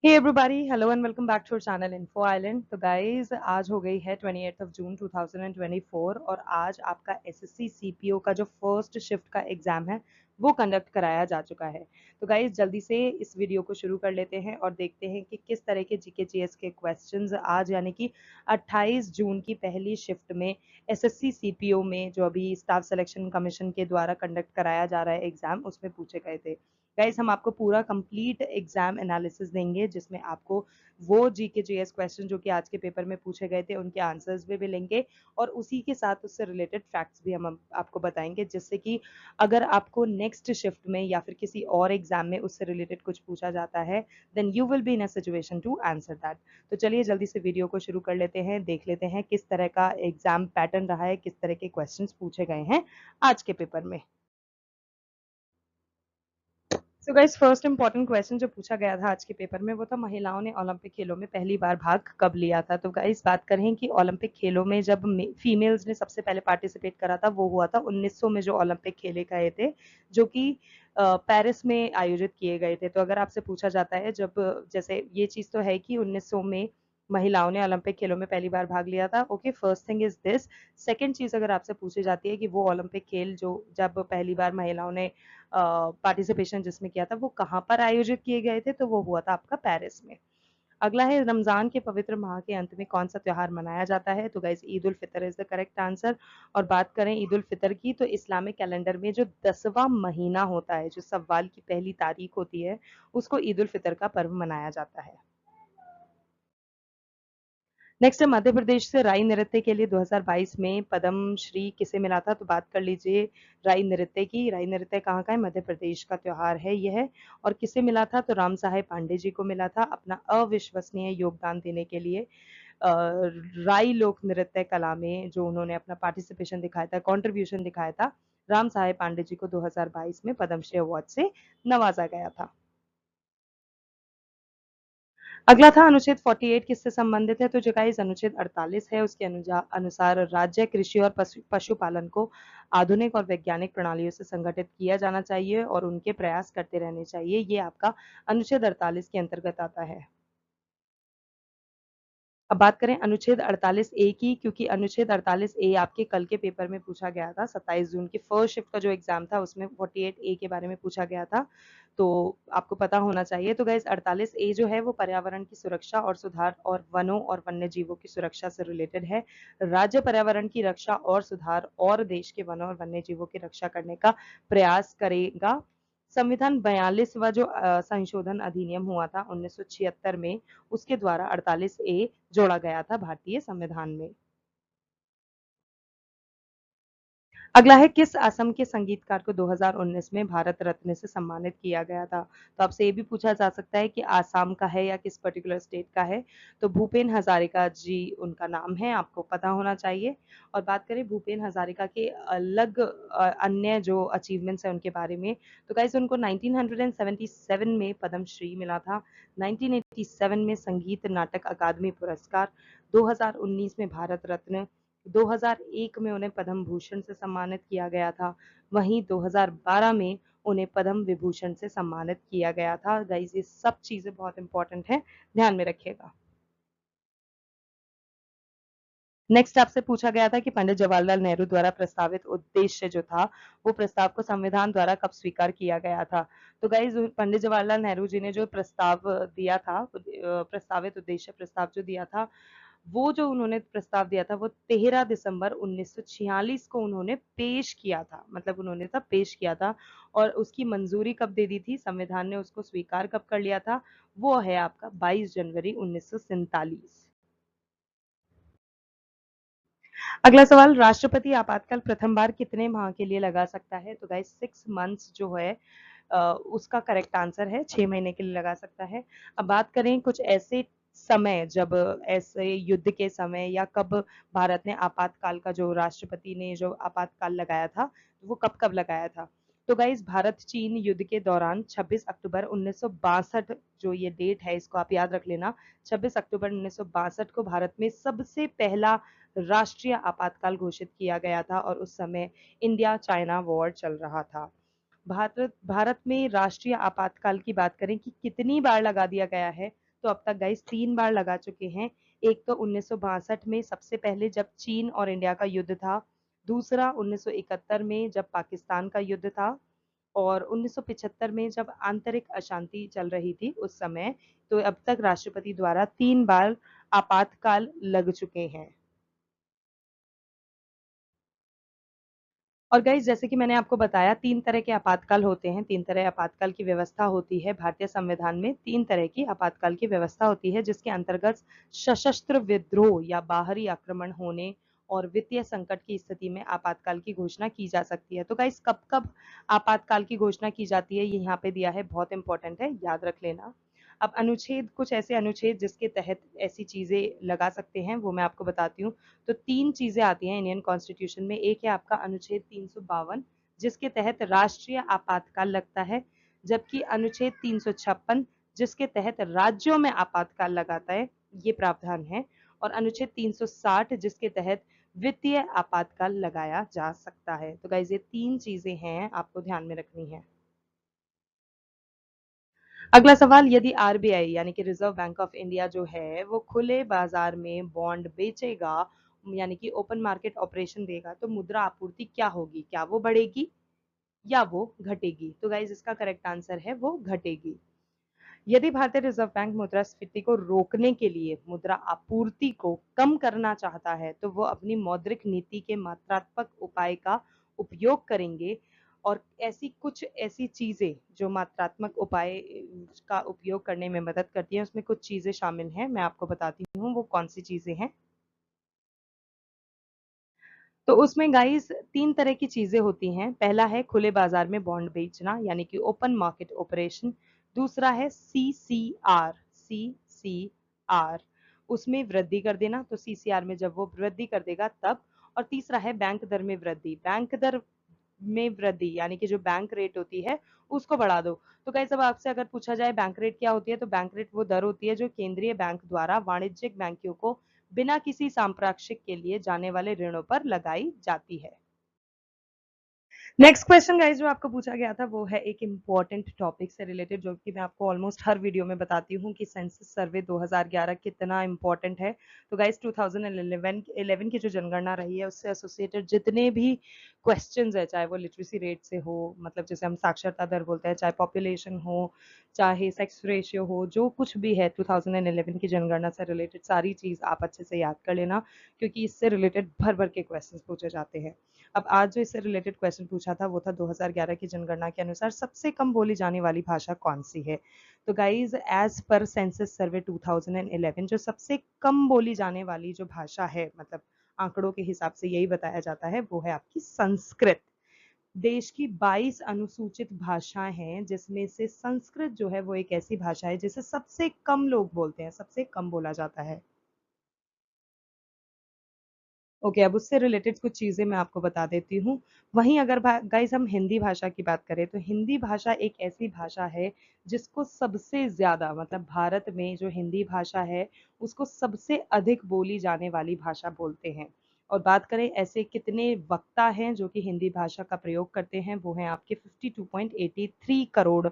Hey everybody, hello and welcome back to our channel info island. तो guys, आज हो गई है 28 जून 2024 और आज आपका एसएससी सीपीओ का जो फर्स्ट शिफ्ट का एग्जाम है वो कंडक्ट कराया जा चुका है। तो गाइस, जल्दी से इस वीडियो को शुरू कर लेते हैं और देखते हैं कि किस तरह के जीके जीएस के क्वेश्चंस आज यानी कि 28 जून की पहली शिफ्ट में एसएससी सीपीओ में जो अभी स्टाफ सिलेक्शन कमीशन के द्वारा कंडक्ट कराया जा रहा है एग्जाम, उसमें पूछे गए थे। गाइस, हम आपको पूरा कंप्लीट एग्जाम एनालिसिस देंगे जिसमें आपको वो जीके जीएस क्वेश्चन जो कि आज के पेपर में पूछे गए थे उनके आंसर्स भी मिलेंगे और उसी के साथ उससे रिलेटेड फैक्ट्स भी हम आपको बताएंगे, जिससे कि अगर आपको नेक्स्ट शिफ्ट में या फिर किसी और एग्जाम में उससे रिलेटेड कुछ पूछा जाता है then you will be in a situation to answer that. तो चलिए जल्दी से वीडियो को शुरू कर लेते हैं, देख लेते हैं किस तरह का एग्जाम पैटर्न रहा है, किस तरह के क्वेश्चंस पूछे गए हैं आज के पेपर में। So guys, first important question जो पूछा गया था आज के पेपर में वो था महिलाओं ने ओलंपिक खेलों में पहली बार भाग कब लिया था। तो गाइस, बात करें कि ओलंपिक खेलों में जब फीमेल्स ने सबसे पहले पार्टिसिपेट करा था वो हुआ था 1900 में, जो ओलंपिक खेले गए थे जो कि पेरिस में आयोजित किए गए थे। तो अगर आपसे पूछा जाता है जब, जैसे ये चीज तो है कि 1900 में महिलाओं ने ओलंपिक खेलों में पहली बार भाग लिया था, okay, first thing is this. Second चीज अगर आपसे पूछी जाती है कि वो ओलंपिक खेल जो जब पहली बार महिलाओं ने पार्टिसिपेशन जिसमें किया था वो कहाँ पर आयोजित किए गए थे, तो वो हुआ था आपका पेरिस में। अगला है, रमजान के पवित्र माह के अंत में कौन सा त्योहार मनाया जाता है। तो guys, Eid ul Fitr is the correct answer. और बात करें ईद उल फितर की, तो इस्लामिक कैलेंडर में जो 10वां महीना होता है, जो सव्वाल की पहली तारीख होती है, उसको ईद उल फितर का पर्व मनाया जाता है। नेक्स्ट है, मध्य प्रदेश से राई नृत्य के लिए 2022 में पद्म श्री किसे मिला था। तो बात कर लीजिए राई नृत्य की। राई नृत्य कहाँ का है? मध्य प्रदेश का त्योहार है यह। और किसे मिला था? तो राम साहेब पांडे जी को मिला था अपना अविश्वसनीय योगदान देने के लिए। राई लोक नृत्य कला में जो उन्होंने अपना पार्टिसिपेशन दिखाया था, कंट्रीब्यूशन दिखाया था, राम साहेब पांडे जी को 2022 में पद्मश्री अवार्ड से नवाजा गया था। अगला था, अनुच्छेद 48 किससे संबंधित है। तो जो गाइस अनुच्छेद 48 है उसके अनुसार राज्य कृषि और पशुपालन को आधुनिक और वैज्ञानिक प्रणालियों से संगठित किया जाना चाहिए और उनके प्रयास करते रहने चाहिए। ये आपका अनुच्छेद 48 के अंतर्गत आता है। अब बात करें अनुच्छेद 48 ए की, क्योंकि अनुच्छेद 48 ए आपके कल के पेपर में पूछा गया था। 27 जून की फर्स्ट शिफ्ट का जो एग्जाम था उसमें 48 ए के बारे में पूछा गया था, तो आपको पता होना चाहिए। तो गाइस, 48 ए जो है वो पर्यावरण की सुरक्षा और सुधार और वनों और वन्य जीवों की सुरक्षा से रिलेटेड है। राज्य पर्यावरण की रक्षा और सुधार और देश के वनों और वन्य जीवों की रक्षा करने का प्रयास करेगा। संविधान 42वां जो संशोधन अधिनियम हुआ था 1976 में, उसके द्वारा 48 ए जोड़ा गया था भारतीय संविधान में। अगला है, किस असम के संगीतकार को 2019 में भारत रत्न से सम्मानित किया गया था। तो आपसे ये भी पूछा जा सकता है कि आसाम का है या किस पर्टिकुलर स्टेट का है। तो भूपेन हजारिका जी उनका नाम है, आपको पता होना चाहिए। और बात करें भूपेन हजारिका के अलग अन्य जो अचीवमेंट्स हैं उनके बारे में, तो गाइस उनको 1977 में पद्मश्री मिला था, 1987 में संगीत नाटक अकादमी पुरस्कार, 2019 में भारत रत्न, 2001 में उन्हें पद्म भूषण से सम्मानित किया गया था, वहीं 2012 में उन्हें पद्म विभूषण से सम्मानित किया गया था। गाइस, ये सब चीजें बहुत इंपॉर्टेंट हैं, ध्यान में रखिएगा। नेक्स्ट आपसे पूछा गया था कि पंडित जवाहरलाल नेहरू द्वारा प्रस्तावित उद्देश्य जो था वो प्रस्ताव को संविधान द्वारा कब स्वीकार किया गया था। तो गाइज, पंडित जवाहरलाल नेहरू जी ने जो प्रस्ताव दिया था, प्रस्तावित उद्देश्य प्रस्ताव जो दिया था, वो जो उन्होंने प्रस्ताव दिया था वो 13 दिसंबर 1946 को उन्होंने पेश किया था, मतलब उन्होंने तब पेश किया था। और उसकी मंजूरी कब दे दी थी, संविधान ने उसको स्वीकार कब कर लिया था, वो है आपका 22 जनवरी 1947। अगला सवाल, राष्ट्रपति आपातकाल प्रथम बार कितने माह के लिए लगा सकता है। तो गाइस, 6 मंथ्स जो है उसका करेक्ट आंसर है, 6 महीने के लिए लगा सकता है। अब बात करें कुछ ऐसे समय जब, ऐसे युद्ध के समय या कब भारत ने आपातकाल का, जो राष्ट्रपति ने जो आपातकाल लगाया था वो कब कब लगाया था। तो गाइस, भारत चीन युद्ध के दौरान 26 अक्टूबर 1962, जो ये डेट है इसको आप याद रख लेना, 26 अक्टूबर 1962 को भारत में सबसे पहला राष्ट्रीय आपातकाल घोषित किया गया था और उस समय इंडिया चाइना वॉर चल रहा था। भारत भारत में राष्ट्रीय आपातकाल की बात करें कि कितनी बार लगा दिया गया है, तो अब तक गाइस 3 बार लगा चुके हैं। एक तो 1962 में सबसे पहले जब चीन और इंडिया का युद्ध था, दूसरा 1971 में जब पाकिस्तान का युद्ध था, और 1975 में जब आंतरिक अशांति चल रही थी उस समय। तो अब तक राष्ट्रपति द्वारा 3 बार आपातकाल लग चुके हैं। और गाइस जैसे कि मैंने आपको बताया 3 तरह के आपातकाल होते हैं, 3 तरह आपातकाल की व्यवस्था होती है। भारतीय संविधान में 3 तरह की आपातकाल की व्यवस्था होती है, जिसके अंतर्गत सशस्त्र विद्रोह या बाहरी आक्रमण होने और वित्तीय संकट की स्थिति में आपातकाल की घोषणा की जा सकती है। तो गाइस कब-कब आपातकाल की घोषणा की जाती है, ये यहाँ पे दिया है, बहुत इंपॉर्टेंट है, याद रख लेना। अब अनुच्छेद, कुछ ऐसे अनुच्छेद जिसके तहत ऐसी चीजें लगा सकते हैं, वो मैं आपको बताती हूँ। तो 3 चीजें आती हैं इंडियन कॉन्स्टिट्यूशन में। एक है आपका अनुच्छेद 352, जिसके तहत राष्ट्रीय आपातकाल लगता है, जबकि अनुच्छेद 356 जिसके तहत राज्यों में आपातकाल लगाता है, ये प्रावधान है। और अनुच्छेद 360 जिसके तहत वित्तीय आपातकाल लगाया जा सकता है। तो गाइस ये 3 चीजें हैं, आपको ध्यान में रखनी है। अगला सवाल, यदि आरबीआई यानी कि रिजर्व बैंक ऑफ इंडिया जो है वो खुले बाजार में बॉन्ड बेचेगा, यानी कि ओपन मार्केट ऑपरेशन देगा, तो मुद्रा आपूर्ति क्या होगी? क्या वो बढ़ेगी या वो घटेगी? तो गाइज इसका करेक्ट आंसर है वो घटेगी। यदि भारतीय रिजर्व बैंक मुद्रास्फीति को रोकने के लिए मुद्रा आपूर्ति को कम करना चाहता है, तो वो अपनी मौद्रिक नीति के मात्रात्मक उपाय का उपयोग करेंगे। और ऐसी चीजें जो मात्रात्मक उपाय का उपयोग करने में मदद करती हैं, उसमें कुछ चीजें शामिल हैं, मैं आपको बताती हूँ वो कौन सी चीजें हैं। तो उसमें गाइस 3 तरह की चीजें होती हैं। पहला है खुले बाजार में बॉन्ड बेचना, यानी कि ओपन मार्केट ऑपरेशन। दूसरा है सीसीआर, सीसीआर, उसमें वृद्धि कर देना, तो सीसीआर में जब वो वृद्धि कर देगा तब। और तीसरा है बैंक दर में वृद्धि, बैंक दर में वृद्धि यानी कि जो बैंक रेट होती है उसको बढ़ा दो। तो गाइस अब आपसे अगर पूछा जाए बैंक रेट क्या होती है, तो बैंक रेट वो दर होती है जो केंद्रीय बैंक द्वारा वाणिज्यिक बैंकों को बिना किसी सांप्राक्षिक के लिए जाने वाले ऋणों पर लगाई जाती है। नेक्स्ट क्वेश्चन गाइस जो आपको पूछा गया था वो है एक इम्पॉर्टेंट टॉपिक से रिलेटेड, जो कि मैं आपको ऑलमोस्ट हर वीडियो में बताती हूँ कि सेंसस सर्वे 2011 कितना इम्पॉर्टेंट है। तो गाइस 2011 की जो जनगणना रही है उससे एसोसिएटेड जितने भी क्वेश्चंस है, चाहे वो लिटरेसी रेट से हो, मतलब जैसे हम साक्षरता दर बोलते हैं, चाहे पॉपुलेशन हो, चाहे सेक्स रेशियो हो, जो कुछ भी है 2011 की जनगणना से रिलेटेड सारी चीज आप अच्छे से याद कर लेना, क्योंकि इससे रिलेटेड भर भर के क्वेश्चन पूछे जाते हैं। अब आज जो इससे रिलेटेड क्वेश्चन पूछा था वो था 2011 की जनगणना के अनुसार सबसे कम बोली जाने वाली भाषा कौन सी है? तो गाइज एज पर सेंसस सर्वे 2011 जो सबसे कम बोली जाने वाली जो भाषा है, मतलब आंकड़ों के हिसाब से यही बताया जाता है, वो है आपकी संस्कृत। देश की 22 अनुसूचित भाषाएं हैं, जिसमें से संस्कृत जो है वो एक ऐसी भाषा है जिसे सबसे कम लोग बोलते हैं, सबसे कम बोला जाता है। ओके, अब उससे रिलेटेड कुछ चीज़ें मैं आपको बता देती हूँ। वहीं अगर गाइस हम हिंदी भाषा की बात करें, तो हिंदी भाषा एक ऐसी भाषा है जिसको सबसे ज़्यादा, मतलब भारत में जो हिंदी भाषा है उसको सबसे अधिक बोली जाने वाली भाषा बोलते हैं। और बात करें ऐसे कितने वक्ता हैं जो कि हिंदी भाषा का प्रयोग करते हैं, वो हैं आपके 52.83 करोड़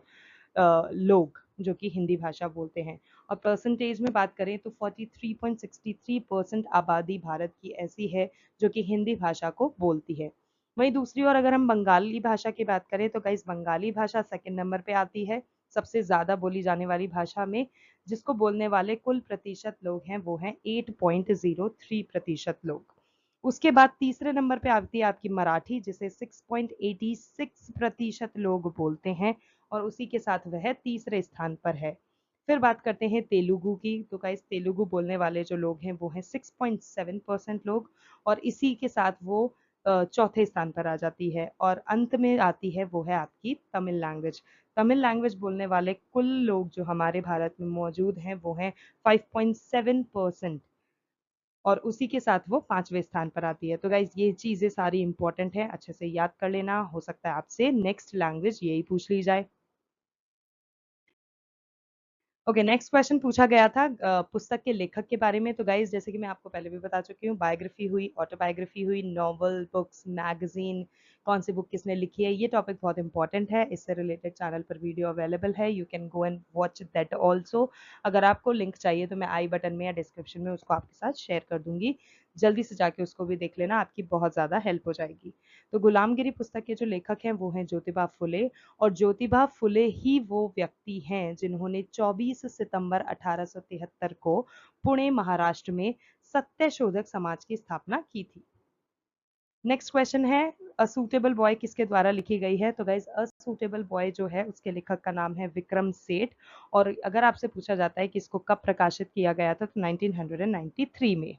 लोग जो कि हिंदी भाषा बोलते हैं। और परसेंटेज में बात करें तो 43.63% आबादी भारत की ऐसी है जो कि हिंदी भाषा को बोलती है। वहीं दूसरी ओर अगर हम बंगाली भाषा की बात करें, तो गाइस बंगाली भाषा सेकंड नंबर पे आती है सबसे ज्यादा बोली जाने वाली भाषा में, जिसको बोलने वाले कुल प्रतिशत लोग हैं वो हैं 8.03% लोग। उसके बाद तीसरे नंबर पे आती है आपकी मराठी, जिसे 6.86% लोग बोलते हैं, और उसी के साथ वह तीसरे स्थान पर है। फिर बात करते हैं तेलुगु की, तो गाइस तेलुगु बोलने वाले जो लोग हैं वो हैं 6.7% लोग, और इसी के साथ वो चौथे स्थान पर आ जाती है। और अंत में आती है वो है आपकी तमिल लैंग्वेज। तमिल लैंग्वेज बोलने वाले कुल लोग जो हमारे भारत में मौजूद हैं वो हैं 5.7%, और उसी के साथ वो 5वें स्थान पर आती है। तो गाइज ये चीजें सारी इंपॉर्टेंट है, अच्छे से याद कर लेना, हो सकता है आपसे नेक्स्ट लैंग्वेज यही पूछ ली जाए। ओके, नेक्स्ट क्वेश्चन पूछा गया था पुस्तक के लेखक के बारे में। तो गाइज जैसे कि मैं आपको पहले भी बता चुकी हूँ, बायोग्राफी हुई, ऑटोबायोग्राफी हुई, नॉवल, बुक्स, मैगजीन, कौन सी बुक किसने लिखी है, ये टॉपिक बहुत इंपॉर्टेंट है। इससे रिलेटेड चैनल पर वीडियो अवेलेबल है, you can go and watch that also. अगर आपको लिंक चाहिए तो मैं आई बटन में या डिस्क्रिप्शन में उसको आपके साथ शेयर कर दूंगी, जल्दी से जाके उसको भी देख लेना, आपकी बहुत ज़्यादा हेल्प हो जाएगी। तो गुलामगिरी पुस्तक के जो लेखक हैं वो हैं ज्योतिबा फुले, और ज्योतिबा फुले ही वो व्यक्ति हैं जिन्होंने 24 सितंबर 1873 को पुणे महाराष्ट्र में सत्यशोधक समाज की स्थापना की थी। नेक्स्ट क्वेश्चन है, अ सूटेबल बॉय किसके द्वारा लिखी गई है? तो गाइज अ सूटेबल बॉय जो है उसके लेखक का नाम है विक्रम सेठ, और अगर आपसे पूछा जाता है कि इसको कब प्रकाशित किया गया था तो 1993 में।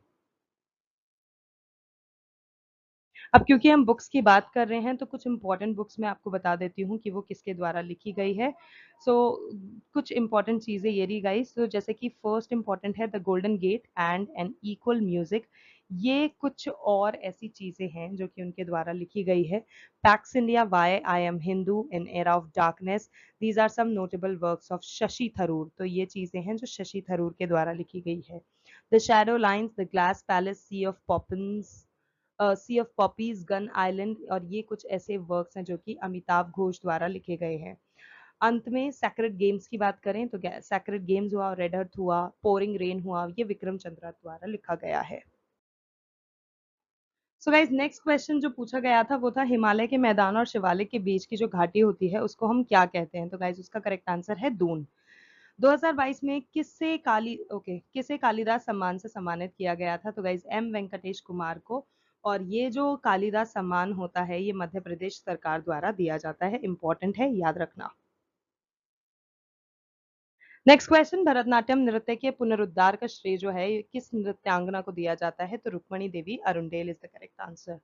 अब क्योंकि हम बुक्स की बात कर रहे हैं तो कुछ इंपॉर्टेंट बुक्स मैं आपको बता देती हूँ कि वो किसके द्वारा लिखी गई है। सो कुछ इंपॉर्टेंट चीज़ें ये रही गाइस, तो जैसे कि फर्स्ट इंपॉर्टेंट है the golden gate and an equal music. ये कुछ और ऐसी चीज़ें हैं जो कि उनके द्वारा लिखी गई है। Pax India, why I am Hindu, in era of darkness, these are some notable works of Shashi Tharoor. तो ये चीज़ें हैं जो शशि थरूर के द्वारा लिखी गई है। The shadow lines, the glass palace, sea of poppins, sea of poppies, gun island, और ये कुछ ऐसे वर्क्स हैं जो कि अमिताभ घोष द्वारा लिखे गए हैं। अंत में सैक्रेड गेम्स की बात करें तो सैक्रेड गेम्स हुआ, रेड अर्थ हुआ, पोरिंग रेन हुआ, ये विक्रम चंद्रा द्वारा लिखा गया है। सो गाइस नेक्स्ट क्वेश्चन जो पूछा गया था वो था हिमालय के मैदान और शिवालिक के बीच की जो घाटी होती है उसको हम क्या कहते हैं? तो गाइस उसका करेक्ट आंसर है दून। 2022 में किसे कालिदास सम्मान से सम्मानित किया गया था? तो गाइज एम वेंकटेश कुमार को, और ये जो कालिदास सम्मान होता है ये मध्य प्रदेश सरकार द्वारा दिया जाता है, इंपॉर्टेंट है, याद रखना। नेक्स्ट क्वेश्चन, भरतनाट्यम नृत्य के पुनरुद्धार का श्रेय जो है ये किस नृत्यांगना को दिया जाता है? तो Rukmini Devi Arundale is the correct answer.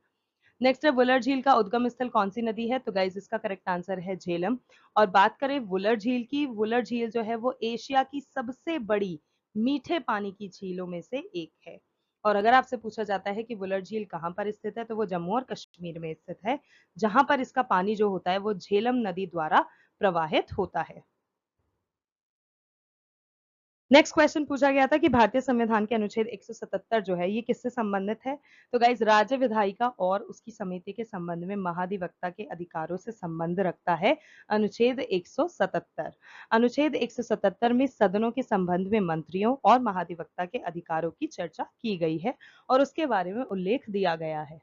Next है, वुलर झील का उद्गम स्थल कौन सी नदी है? तो गाइज इसका करेक्ट आंसर है झेलम। और बात करें वुलर झील की, वुलर झील जो है वो एशिया की सबसे बड़ी मीठे पानी की झीलों में से एक है। और अगर आपसे पूछा जाता है कि वुलर झील कहाँ पर स्थित है तो वो जम्मू और कश्मीर में स्थित है, जहां पर इसका पानी जो होता है वो झेलम नदी द्वारा प्रवाहित होता है। नेक्स्ट क्वेश्चन पूछा गया था कि भारतीय संविधान के अनुच्छेद 177 जो है ये किससे संबंधित है? तो गाइज राज्य विधायिका और उसकी समिति के संबंध में महाधिवक्ता के अधिकारों से संबंध रखता है अनुच्छेद 177। अनुच्छेद 177 में सदनों के संबंध में मंत्रियों और महाधिवक्ता के अधिकारों की चर्चा की गई है और उसके बारे में उल्लेख दिया गया है।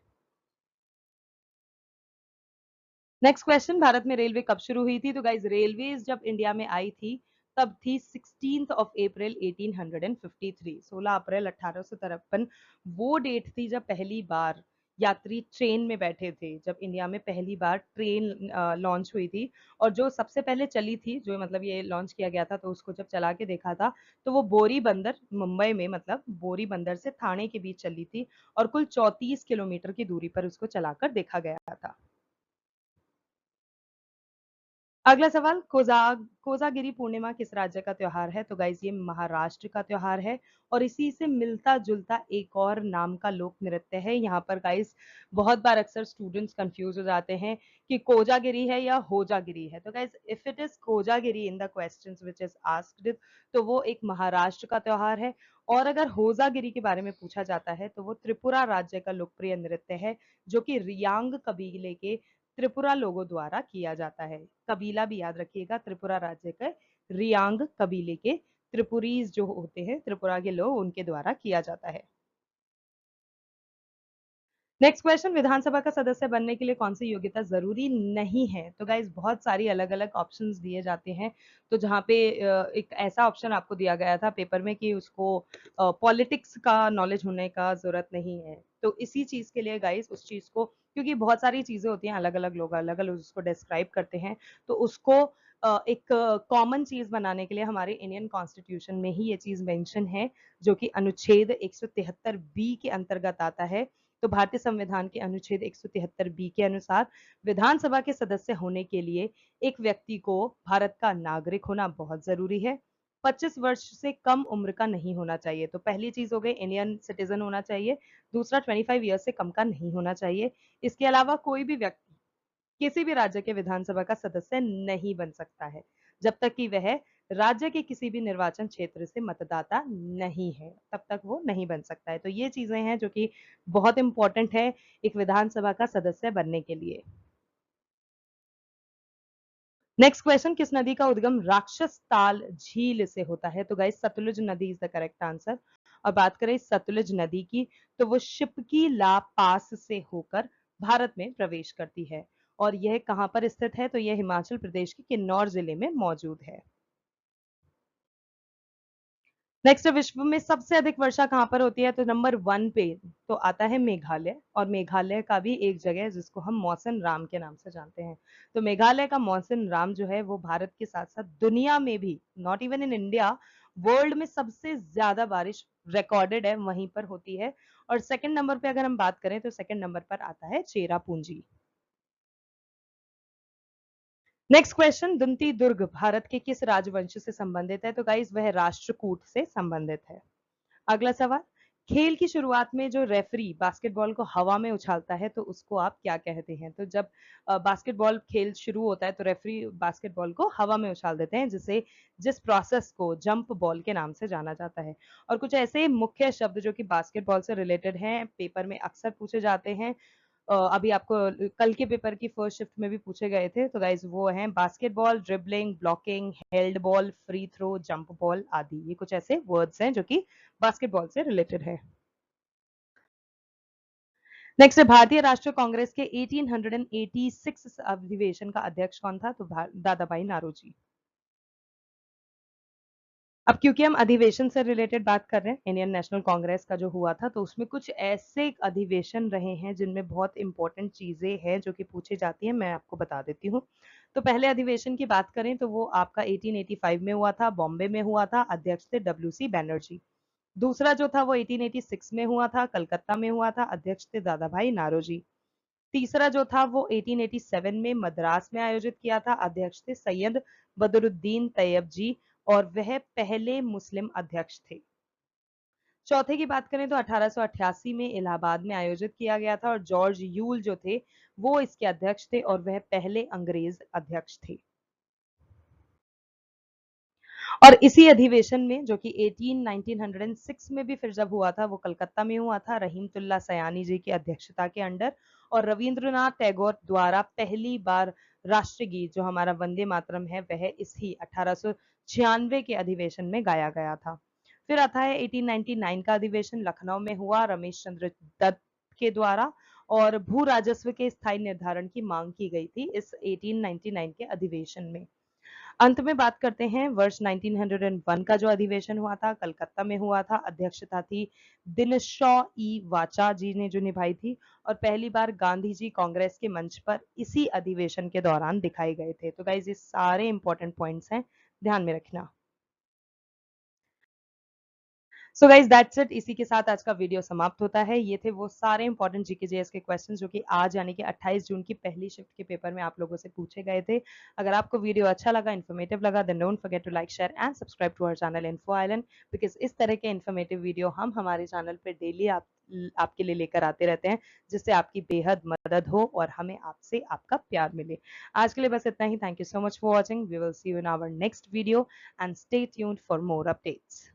नेक्स्ट क्वेश्चन, भारत में रेलवे कब शुरू हुई थी? तो गाइज रेलवे जब इंडिया में आई थी तब थी 16 ऑफ अप्रैल 1853, 16 अप्रैल 1853 वो डेट थी जब पहली बार यात्री ट्रेन में बैठे थे, जब इंडिया में पहली बार ट्रेन लॉन्च हुई थी। और जो सबसे पहले चली थी, जो मतलब ये लॉन्च किया गया था तो उसको जब चला के देखा था तो वो बोरी बंदर मुंबई में, मतलब बोरी बंदर से थाने के बीच चली थी और कुल 34 किलोमीटर की दूरी पर उसको चलाकर देखा गया था। अगला सवाल, कोजागिरी पूर्णिमा किस राज्य का त्योहार है? तो गाइज ये महाराष्ट्र का त्योहार है और इसी से मिलता जुलता एक और नाम का लोक नृत्य है। यहाँ पर गाइज बहुत बार अक्सर स्टूडेंट्स कंफ्यूज हो जाते हैं कि कोजागिरी है या होजागिरी है। तो guys if it is Kojagiri in the questions which is asked तो वो एक महाराष्ट्र का त्योहार है, और अगर होजागिरी के बारे में पूछा जाता है तो वो त्रिपुरा राज्य का लोकप्रिय नृत्य है जो कि रियांग कबीले के त्रिपुरा लोगों द्वारा किया जाता है। कबीला भी याद रखिएगा, त्रिपुरा राज्य के रियांग कबीले के त्रिपुरीज जो होते हैं, त्रिपुरा के लोग, उनके द्वारा किया जाता है। नेक्स्ट क्वेश्चन, विधानसभा का सदस्य बनने के लिए कौन सी योग्यता जरूरी नहीं है? तो गाइज बहुत सारी अलग अलग ऑप्शंस दिए जाते हैं, तो जहाँ पे एक ऐसा ऑप्शन आपको दिया गया था पेपर में कि उसको पॉलिटिक्स का नॉलेज होने का जरूरत नहीं है, तो इसी चीज के लिए गाइज उस चीज को, क्योंकि बहुत सारी चीजें होती हैं, अलग अलग लोग अलग अलग उसको डिस्क्राइब करते हैं, तो उसको एक कॉमन चीज बनाने के लिए हमारे इंडियन कॉन्स्टिट्यूशन में ही ये चीज मेंशन है, जो कि अनुच्छेद 173 बी के अंतर्गत आता है। तो भारतीय संविधान के अनुच्छेद 173 बी के अनुसार विधानसभा के सदस्य होने के लिए एक व्यक्ति को भारत का नागरिक होना बहुत जरूरी है, 25 वर्ष से कम उम्र का नहीं होना चाहिए। तो पहली चीज हो गई इंडियन सिटीजन होना चाहिए, दूसरा 25 ईयर्स से कम का नहीं होना चाहिए। इसके अलावा कोई भी व्यक्ति किसी भी राज्य के विधानसभा का सदस्य नहीं बन सकता है जब तक कि वह राज्य के किसी भी निर्वाचन क्षेत्र से मतदाता नहीं है, तब तक वो नहीं बन सकता है। तो ये चीजें हैं जो कि बहुत इंपॉर्टेंट है एक विधानसभा का सदस्य बनने के लिए। नेक्स्ट क्वेश्चन, किस नदी का उद्गम राक्षस ताल झील से होता है? तो गाइस सतलुज नदी इज द करेक्ट आंसर। और बात करें सतलुज नदी की, तो वो शिपकी ला पास से होकर भारत में प्रवेश करती है। और यह कहां पर स्थित है? तो यह हिमाचल प्रदेश के किन्नौर जिले में मौजूद है। नेक्स्ट, विश्व में सबसे अधिक वर्षा कहां पर होती है? तो नंबर 1 पे तो आता है मेघालय। और मेघालय का भी एक जगह है जिसको हम मौसिन राम के नाम से जानते हैं। तो मेघालय का मौसिन राम जो है वो भारत के साथ साथ दुनिया में भी, not even in India, world में सबसे ज्यादा बारिश रिकॉर्डेड है वहीं पर होती है। और सेकंड नंबर पे अगर हम बात करें तो सेकंड नंबर पर आता है चेरापूंजी। नेक्स्ट क्वेश्चन, दुमती दुर्ग भारत के किस राजवंश से संबंधित है? तो गाइस वह राष्ट्रकूट से संबंधित है। अगला सवाल, खेल की शुरुआत में जो रेफरी बास्केटबॉल को हवा में उछालता है तो उसको आप क्या कहते हैं? तो जब बास्केटबॉल खेल शुरू होता है तो रेफरी बास्केटबॉल को हवा में उछाल देते हैं, जिस प्रोसेस को जंप बॉल के नाम से जाना जाता है। और कुछ ऐसे मुख्य शब्द जो कि बास्केटबॉल से रिलेटेड हैं, पेपर में अक्सर पूछे जाते हैं। अभी आपको कल के पेपर की फर्स्ट शिफ्ट में भी पूछे गए थे। तो गाइज वो हैं basketball, dribbling, blocking, held ball, free throw, jump ball आदि। ये कुछ ऐसे वर्ड्स हैं जो कि बास्केटबॉल से रिलेटेड है। नेक्स्ट, भारतीय राष्ट्रीय कांग्रेस के 1886 अधिवेशन का अध्यक्ष कौन था? तो दादा भाई नारोजी। अब क्योंकि हम अधिवेशन से रिलेटेड बात कर रहे हैं, इंडियन नेशनल कांग्रेस का जो हुआ था, तो उसमें कुछ ऐसे अधिवेशन रहे हैं जिनमें बहुत इंपॉर्टेंट चीजें हैं जो कि पूछी जाती हैं। मैं आपको बता देती हूँ। तो पहले अधिवेशन की बात करें तो वो आपका 1885 में हुआ था, बॉम्बे में हुआ था, अध्यक्ष थे WC बैनर्जी। दूसरा जो था वो 1886 में हुआ था, कलकत्ता में हुआ था, अध्यक्ष थे दादा भाई नारोजी। तीसरा जो था वो 1887 में मद्रास में आयोजित किया था, अध्यक्ष थे सैयद बदरुद्दीन तैयब जी। और वह पहले मुस्लिम अध्यक्ष थे। चौथे की बात करें तो 1888 में इलाहाबाद में आयोजित किया गया था और जॉर्ज यूल जो थे वो इसके अध्यक्ष थे और वह पहले अंग्रेज अध्यक्ष थे। और इसी अधिवेशन में जो कि 1906 में भी फिर जब हुआ था वो कलकत्ता में हुआ था, रहीमतुल्ला सयानी जी की अध्यक्षता के अंडर। और रविंद्रनाथ टैगोर द्वारा पहली बार राष्ट्रगीत जो हमारा वंदे मातरम है वह इसी 1896 के अधिवेशन में गाया गया था। फिर आता है 1899 का अधिवेशन, लखनऊ में हुआ, रमेश चंद्र दत्त के द्वारा। और भू राजस्व के स्थायी निर्धारण की मांग की गई थी इस 1899 के अधिवेशन में। अंत में बात करते हैं वर्ष 1901 का जो अधिवेशन हुआ था, कलकत्ता में हुआ था, अध्यक्षता थी दिनशॉ ई वाचा जी ने जो निभाई थी। और पहली बार गांधी जी कांग्रेस के मंच पर इसी अधिवेशन के दौरान दिखाए गए थे। तो गाइज ये सारे इंपॉर्टेंट पॉइंट्स हैं, ध्यान में रखना। सो गाइज दैट्स इट, इसी के साथ आज का वीडियो समाप्त होता है। ये थे वो सारे इंपॉर्टेंट जीके के क्वेश्चंस जो कि आज यानी कि 28 जून की पहली शिफ्ट के पेपर में आप लोगों से पूछे गए थे। अगर आपको वीडियो अच्छा लगा, इन्फॉर्मेटिव लगा, then don't forget to like, share and subscribe to our channel info island, because इस तरह के इन्फॉर्मेटिव वीडियो हम हमारे चैनल पर डेली आपके लिए लेकर आते रहते हैं, जिससे आपकी बेहद मदद हो और हमें आपसे आपका प्यार मिले। आज के लिए बस इतना ही। Thank you so much for watching. We will see you in our next video and stay tuned for more updates.